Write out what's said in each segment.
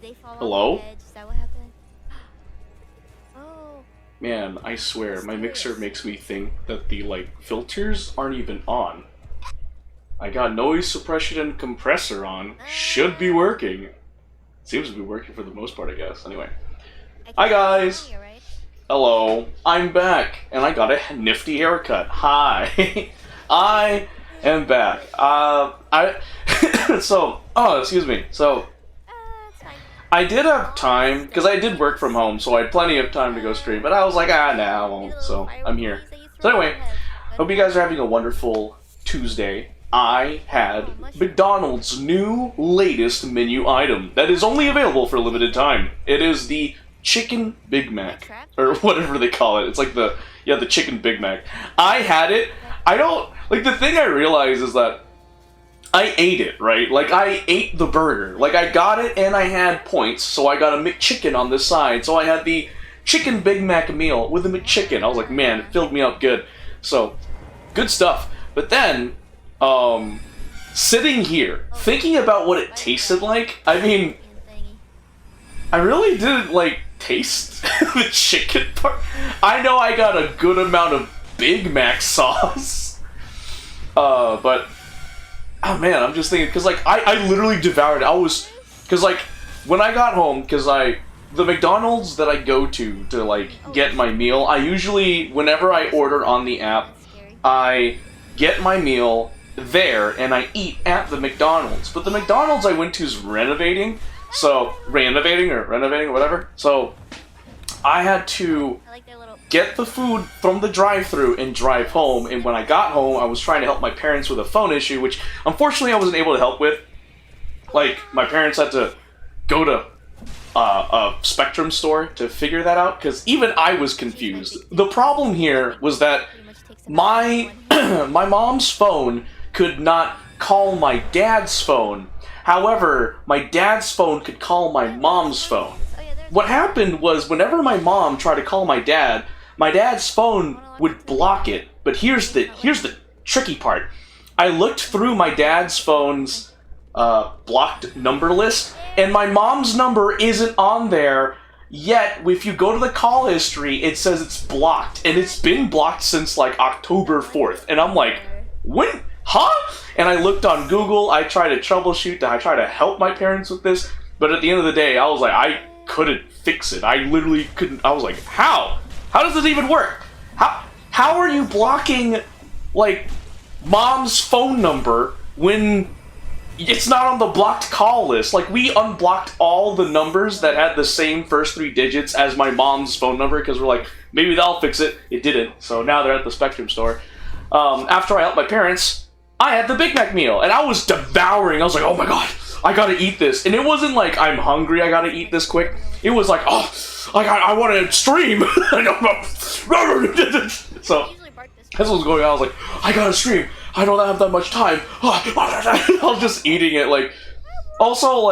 They fall off Hello? the edge. Is that what happened? Oh. Man, I swear, my mixer Mysterious. makes me think that the, filters aren't even on. I got noise suppression and compressor on. Should be working. Seems to be working for the most part, I guess. Anyway. I Hi, can guys! hear you, right? Hello. I'm back, and I got a nifty haircut. Hi! I am back. Excuse me. So, It's fine. I did have time, because I did work from home, so I had plenty of time to go stream, but I was like, nah, I won't, so I'm here. So anyway, hope you guys are having a wonderful Tuesday. I had McDonald's new latest menu item that is only available for a limited time. It is the Chicken Big Mac, or whatever they call it. It's like the Chicken Big Mac. I had it. I don't, the thing I realize is that I ate it, right? Like, I ate the burger. Like, I got it and I had points, so I got a McChicken on the side. So I had the Chicken Big Mac meal with the McChicken. I was like, man, it filled me up good. So, good stuff. But then, sitting here, thinking about what it tasted like, I mean, I really didn't, taste the chicken part. I know I got a good amount of Big Mac sauce. But... oh man, I'm just thinking, because I literally devoured it. Because when I got home, the McDonald's that I go to get my meal, I usually, whenever I order on the app, I get my meal there and I eat at the McDonald's. But the McDonald's I went to is renovating, or whatever, so I had to get the food from the drive-thru and drive home, and when I got home, I was trying to help my parents with a phone issue, which unfortunately I wasn't able to help with. My parents had to go to a Spectrum store to figure that out, because even I was confused. The problem here was that my my mom's phone could not call my dad's phone. However, my dad's phone could call my mom's phone. What happened was, whenever my mom tried to call my dad's phone would block it. But here's the tricky part. I looked through my dad's phone's blocked number list, and my mom's number isn't on there. Yet, if you go to the call history, it says it's blocked, and it's been blocked since October 4th. And I'm like, when? Huh? And I looked on Google. I tried to troubleshoot. I tried to help my parents with this. But at the end of the day, I was like, I couldn't fix it. I literally couldn't. I was like, how? How does this even work? How are you blocking, mom's phone number when it's not on the blocked call list? We unblocked all the numbers that had the same first 3 digits as my mom's phone number, because we're like, maybe that'll fix it. It didn't. So now they're at the Spectrum store. After I helped my parents, I had the Big Mac meal, and I was devouring. I was like, oh my god, I gotta eat this. And it wasn't like, I'm hungry, I gotta eat this quick. It was like, oh, I want to stream. So, that's what was going on. I was like, I gotta stream. I don't have that much time. I was just eating it. Also,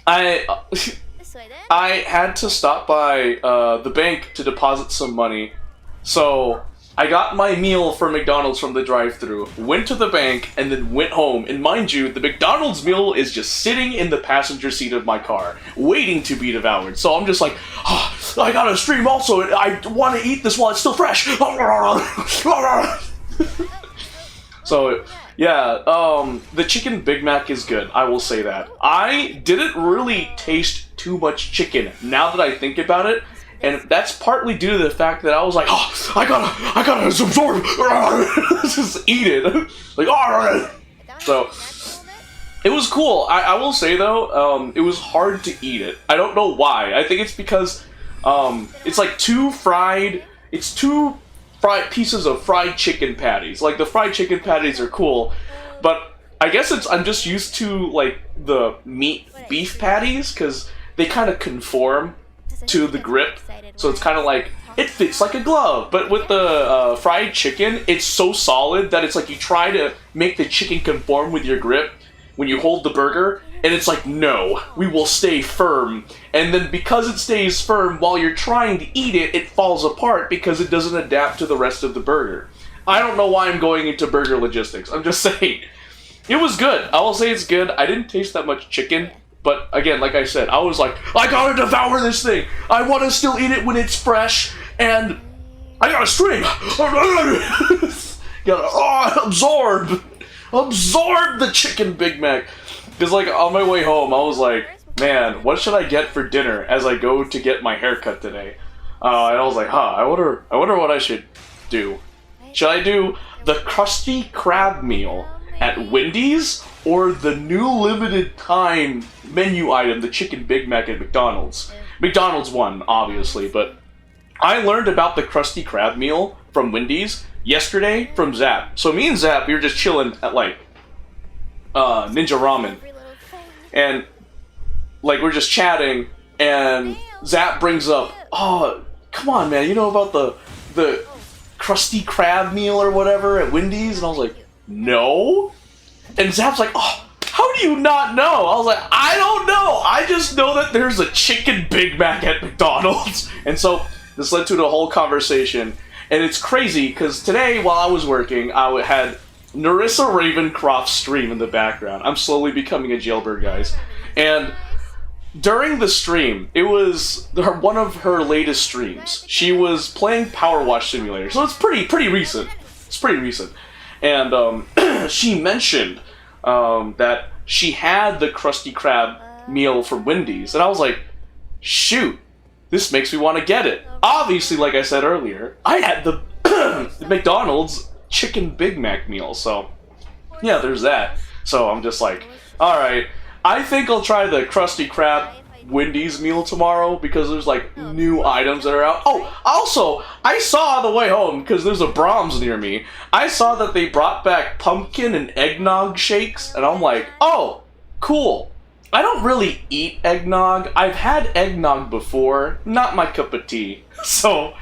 I had to stop by the bank to deposit some money. So, I got my meal for McDonald's from the drive-thru, went to the bank, and then went home. And mind you, the McDonald's meal is just sitting in the passenger seat of my car, waiting to be devoured. So I'm just like, oh, I gotta stream also. I want to eat this while it's still fresh. So, yeah, the Chicken Big Mac is good, I will say that. I didn't really taste too much chicken, now that I think about it. And that's partly due to the fact that I was like, oh, I gotta absorb, just eat it. So, it was cool. I will say though, it was hard to eat it. I don't know why. I think it's because, it's two fried pieces of fried chicken patties. The fried chicken patties are cool, but I guess I'm just used to, the beef patties, because they kind of conform to the grip, so it's kind of it fits like a glove. But with the fried chicken, it's so solid that it's you try to make the chicken conform with your grip when you hold the burger, and it's no, we will stay firm. And then because it stays firm while you're trying to eat it, it falls apart because it doesn't adapt to the rest of the burger. I don't know why I'm going into burger logistics. I'm just saying. It was good. I will say it's good. I didn't taste that much chicken. But again, like I said, I was like, I gotta devour this thing. I want to still eat it when it's fresh, and I gotta stream. Gotta absorb the chicken Big Mac. Because like on my way home, I was like, man, what should I get for dinner as I go to get my haircut today? And I was like, I wonder what I should do. Should I do the Krusty Krab meal at Wendy's or the new limited time menu item, the chicken Big Mac at McDonald's? McDonald's won, obviously, but I learned about the Krusty Krab meal from Wendy's yesterday from Zap. So me and Zap, we were just chilling at like Ninja Ramen, and like we're just chatting, and Zap brings up, oh, come on, man, you know about the Krusty Krab meal or whatever at Wendy's? And I was like, no. And Zap's like, oh, how do you not know? I was like, I don't know. I just know that there's a chicken Big Mac at McDonald's. And so this led to the whole conversation. And it's crazy because today while I was working, I had Narissa Ravencroft's stream in the background. I'm slowly becoming a jailbird, guys. And during the stream, it was one of her latest streams. She was playing Power Wash Simulator, so it's pretty recent. It's pretty recent. And she mentioned that she had the Krusty Krab meal from Wendy's, and I was like, shoot, this makes me want to get it. Obviously, like I said earlier, I had the McDonald's chicken Big Mac meal, so yeah, there's that. So I'm just like, alright, I think I'll try the Krusty Krab Wendy's meal tomorrow because there's like new items that are out. Oh, also, I saw on the way home, because there's a Brahms near me, I saw that they brought back pumpkin and eggnog shakes, and I'm like, oh, cool. I don't really eat eggnog. I've had eggnog before, not my cup of tea. So,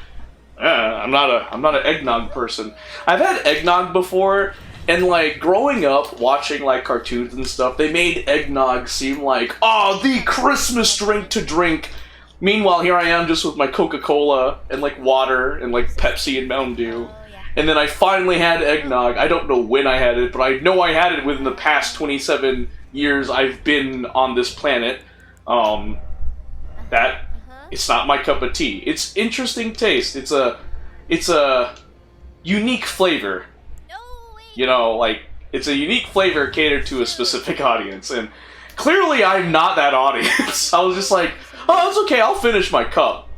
I'm not an eggnog person. I've had eggnog before, and like growing up watching like cartoons and stuff, they made eggnog seem like, oh, the Christmas drink to drink. Meanwhile, here I am just with my Coca-Cola and like water and like Pepsi and Mountain Dew. And then I finally had eggnog. I don't know when I had it, but I know I had it within the past 27 years I've been on this planet. That it's not my cup of tea. It's interesting taste. It's a unique flavor. You know, like, it's a unique flavor catered to a specific audience, and clearly I'm not that audience. I was just like, oh, it's okay, I'll finish my cup.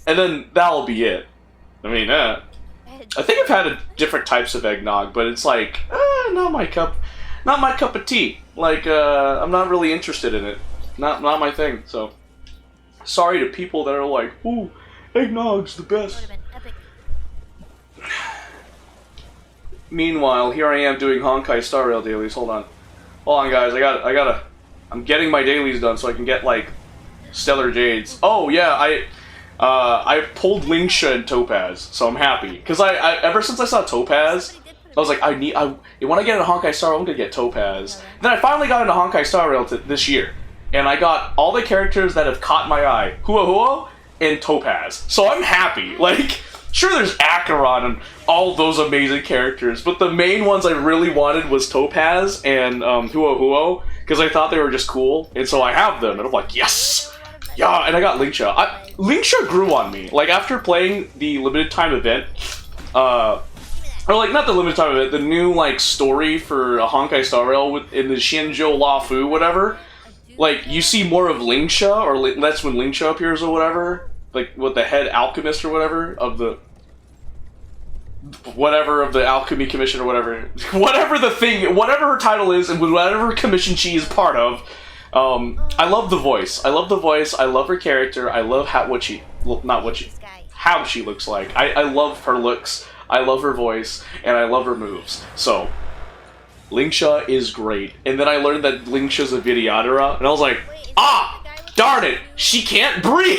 And then that'll be it. I mean, I think I've had different types of eggnog, but it's like, not my cup of tea. Like, I'm not really interested in it. Not my thing, so. Sorry to people that are like, ooh, eggnog's the best. Meanwhile, here I am doing Honkai Star Rail dailies. Hold on, guys. I'm getting my dailies done so I can get like Stellar Jades. Oh yeah, I pulled Lingsha and Topaz, so I'm happy because I ever since I saw Topaz, I was like, when I get into Honkai Star Rail, I'm gonna get Topaz. Then I finally got into Honkai Star Rail this year, and I got all the characters that have caught my eye: Huo and Topaz. So I'm happy. Like. Sure, there's Acheron and all those amazing characters, but the main ones I really wanted was Topaz and Huo, because I thought they were just cool, and so I have them, and I'm like, yes! Yeah, and I got Lingsha. Lingsha grew on me. Like, after playing the limited time event, or like, not the limited time event, the new, like, story for a Honkai Star Rail in the Shinjo Lafu, whatever, like, you see more of Lingsha, or that's when Lingsha appears or whatever, like, with the head alchemist or whatever, of the Alchemy Commission or whatever whatever her title is, and whatever commission she is part of. I love the voice. I love her character. I love how she looks like. I love her looks. I love her voice, and I love her moves. So, Lingsha is great. And then I learned that Lingsha's a Vidyadhara, and I was like, darn it, she can't breathe!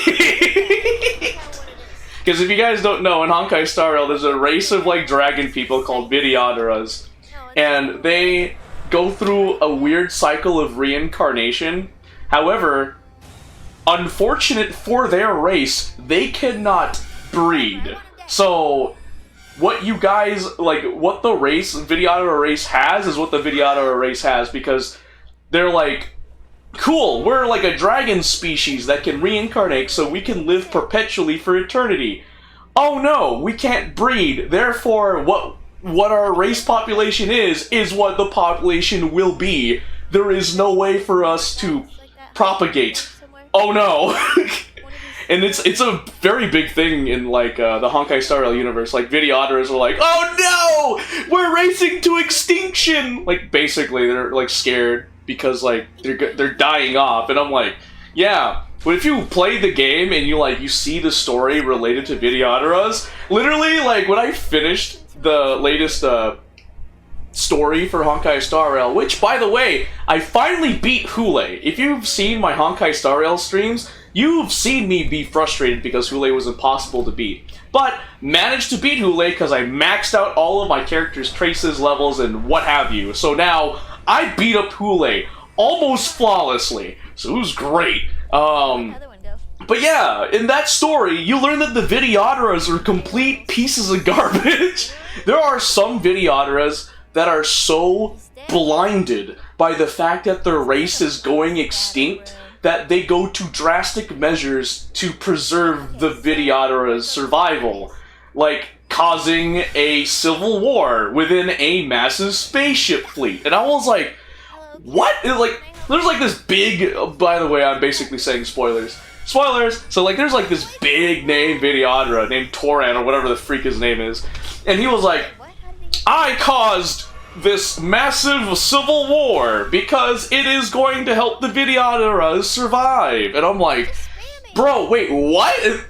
Because if you guys don't know, in Honkai Star Rail, there's a race of, like, dragon people called Vidyadharas, and they go through a weird cycle of reincarnation. However, unfortunate for their race, they cannot breed. So, what you guys, like, what the Vidyadhara race has is what the Vidyadhara race has, because they're, like, cool, we're like a dragon species that can reincarnate so we can live perpetually for eternity. Oh no, we can't breed, therefore what our race population is what the population will be. There is no way for us to propagate. Oh no. And it's a very big thing in like the Honkai Star Rail universe. Like Videoteras are like, oh no, we're racing to extinction. Like basically they're like scared because like they're dying off. And I'm like, yeah. But if you play the game and you see the story related to Videoteras, literally like when I finished the latest story for Honkai Star Rail, which by the way, I finally beat Hule. If you've seen my Honkai Star Rail streams, you've seen me be frustrated because Hule was impossible to beat. But managed to beat Hule because I maxed out all of my character's traces, levels, and what have you. So now I beat up Hule almost flawlessly. So it was great. But yeah, in that story, you learn that the Videoteras are complete pieces of garbage. There are some Videoteras that are so blinded by the fact that their race is going extinct that they go to drastic measures to preserve the Videotera's survival. Like causing a civil war within a massive spaceship fleet. And I was like, what? Like, there's like this big, by the way, I'm basically saying spoilers. Spoilers! So like there's like this big name Videotera named Toran or whatever the freak his name is. And he was like, I caused this massive civil war because it is going to help the Videoteras survive. And I'm like, bro, wait, what?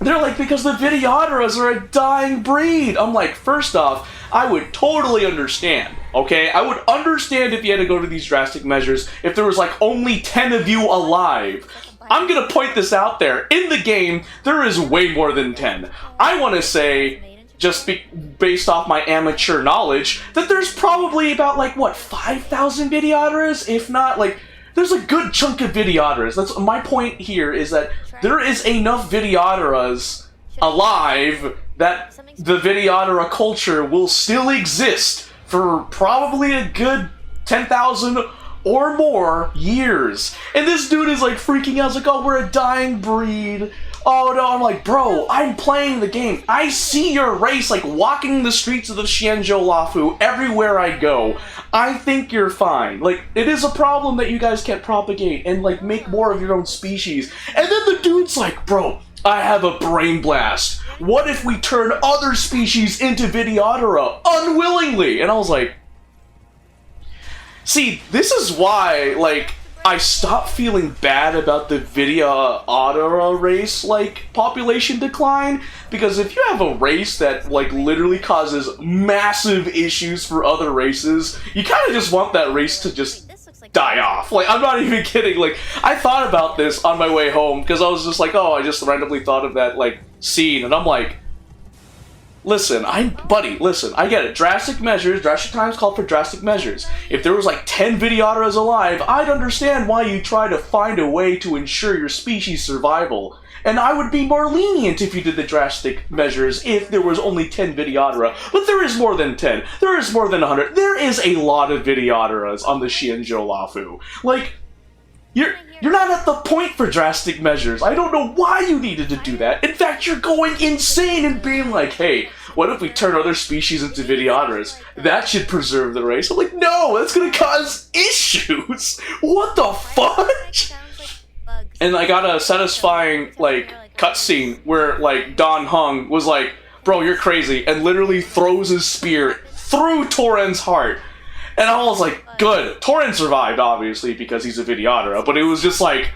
They're like, because the Videoteras are a dying breed. I'm like, first off, I would totally understand, okay? I would understand if you had to go to these drastic measures if there was like only 10 of you alive. I'm gonna point this out there. In the game, there is way more than 10. I want to say, just based off my amateur knowledge, that there's probably about, like, what, 5,000 Videoteras? If not, like, there's a good chunk of Videoteras. That's my point here, is that there is enough Videoteras alive that the Videotera culture will still exist for probably a good 10,000 or more years. And this dude is like freaking out. He's like, oh, we're a dying breed. Oh no, I'm like, bro, I'm playing the game. I see your race like walking the streets of the Xianzhou Lafu everywhere I go. I think you're fine. Like, it is a problem that you guys can't propagate and like make more of your own species. And then the dude's like, bro, I have a brain blast. What if we turn other species into Videotera unwillingly? And I was like, see, this is why, like, I stopped feeling bad about the Videotera race, like, population decline, because if you have a race that, like, literally causes massive issues for other races, you kind of just want that race to just die off. Like, I'm not even kidding. Like, I thought about this on my way home, because I was just like, oh, I just randomly thought of that, like, scene, and I'm like, listen, buddy, listen, I get it. Drastic measures, drastic times call for drastic measures. If there was like 10 Videoteras alive, I'd understand why you try to find a way to ensure your species' survival. And I would be more lenient if you did the drastic measures if there was only 10 Videotera. But there is more than 10. There is more than 100. There is a lot of Videoteras on the Xianzhou Lafu. Like, you're not at the point for drastic measures. I don't know why you needed to do that. In fact, you're going insane and being like, hey, what if we turn other species into Videoteras? That should preserve the race. I'm like, no, that's gonna cause issues. What the fudge? And I got a satisfying, like, cutscene where, like, Don Hung was like, bro, you're crazy, and literally throws his spear through Toran's heart. And I was like, good. Toran survived, obviously, because he's a Videotera, but it was just like,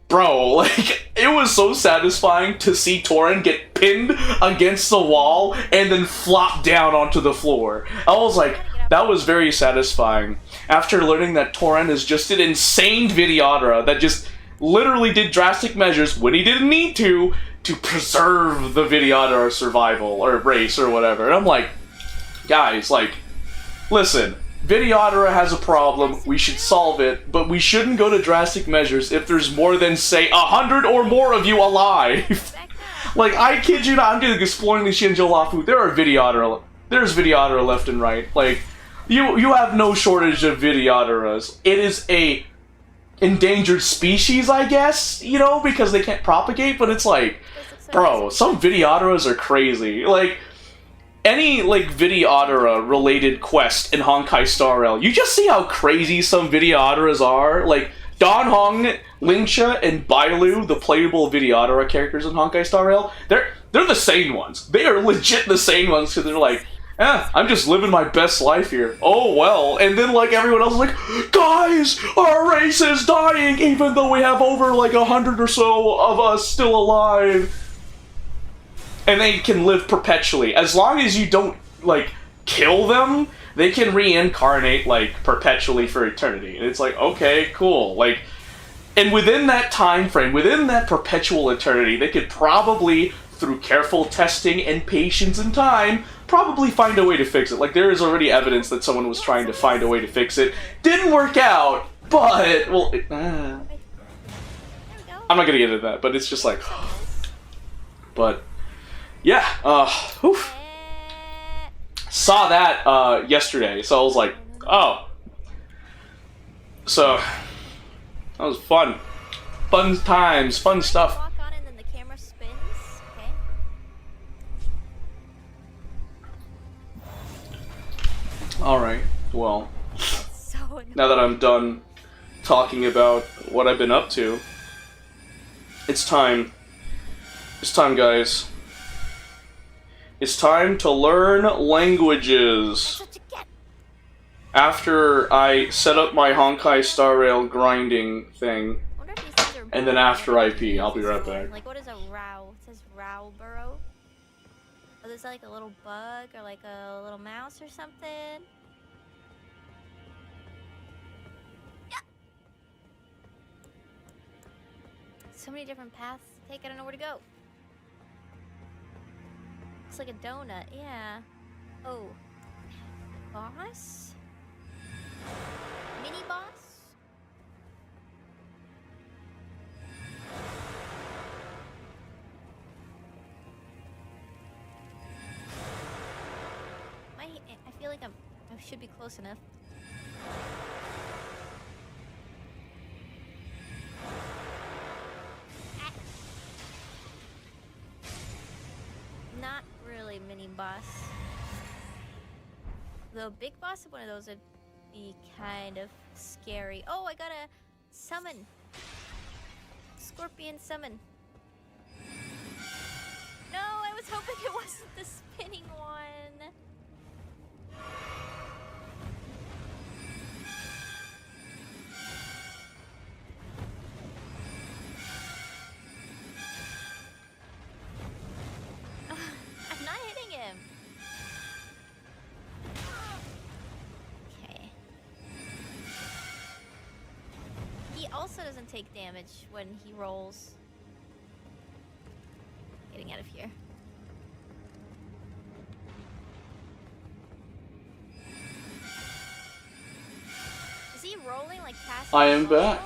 bro, like, it was so satisfying to see Toran get pinned against the wall and then flop down onto the floor. I was like, that was very satisfying. After learning that Toran is just an insane Videotera that just literally did drastic measures when he didn't need to preserve the Videotera survival, or race, or whatever. And I'm like, guys, like, listen, Videotera has a problem, we should solve it, but we shouldn't go to drastic measures if there's more than, say, 100 or more of you alive. Like, I kid you not, I'm just exploring the Xianzhou Lafu, there's Videotera left and right. Like, you have no shortage of Videoteras. It is a endangered species, I guess, you know, because they can't propagate, but it's like, bro, some Videoteras are crazy. Like, any, like, Videotera-related quest in Honkai Star Rail, you just see how crazy some Videoteras are. Like, Don Hong, Lingcha, and Bailu, the playable Videotera characters in Honkai Star Rail, they're the sane ones. They are legit the sane ones, because they're like, I'm just living my best life here. Oh, well. And then, like, everyone else is like, guys, our race is dying, even though we have over, like, 100 or so of us still alive. And they can live perpetually. As long as you don't, like, kill them, they can reincarnate, like, perpetually for eternity. And it's like, okay, cool. Like, and within that time frame, within that perpetual eternity, they could probably, through careful testing and patience and time, probably find a way to fix it. Like, there is already evidence that someone was trying to find a way to fix it. Didn't work out, but, well, I'm not gonna get into that, but it's just like, but, yeah, oof. Saw that, yesterday, so I was like, oh. So, that was fun. Fun times, fun stuff. Walk on and then the camera spins. Okay. Alright, well, So annoying. now that I'm done talking about what I've been up to, it's time. It's time, guys. It's time to learn languages. That's what you get. After I set up my Honkai Star Rail grinding thing, I wonder if these things are and then after IP, I'll be right back. Like, what is a row? It says row burrow. Oh, there's like a little bug or like a little mouse or something. Yeah. So many different paths to take. I don't know where to go. Looks like a donut. Yeah. Oh. Boss? Mini boss? I feel like I should be close enough. Not really mini boss. The big boss of one of those would be kind of scary. Oh, I got a summon. Scorpion summon. No, I was hoping it wasn't the spinning one. I'm not hitting him. Okay. He also doesn't take damage when he rolls. Getting out of here. Is he rolling like past? I am back.